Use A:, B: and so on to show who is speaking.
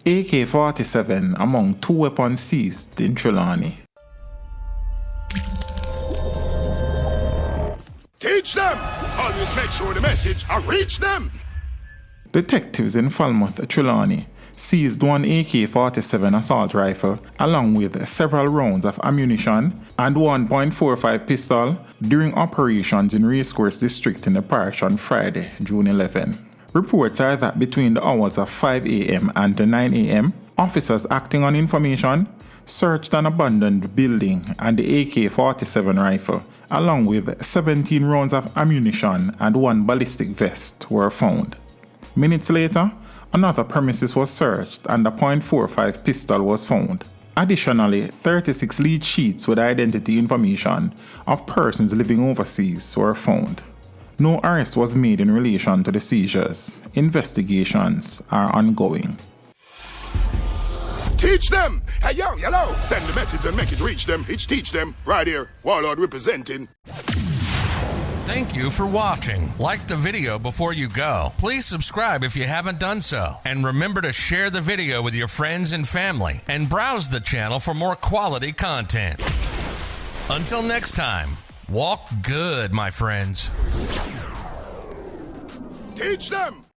A: AK47 among 2 weapons seized in Trelawny.
B: Teach them! Always make sure the message will reach them!
A: Detectives in Falmouth, Trelawny seized one AK47 assault rifle along with several rounds of ammunition and 1.45 pistol during operations in Racecourse District in the parish on Friday, June 11. Reports are that between the hours of 5 a.m. and 9 a.m., officers acting on information searched an abandoned building and the AK-47 rifle, along with 17 rounds of ammunition and one ballistic vest were found. Minutes later, another premises was searched and a .45 pistol was found. Additionally, 36 lead sheets with identity information of persons living overseas were found. No arrest was made in relation to the seizures. Investigations are ongoing.
B: Teach them! Hey, yo, yellow! Send the message and make it reach them. It's teach them. Right here, Warlord representing.
C: Thank you for watching. Like the video before you go. Please subscribe if you haven't done so. And remember to share the video with your friends and family. And browse the channel for more quality content. Until next time, walk good, my friends.
B: Teach them!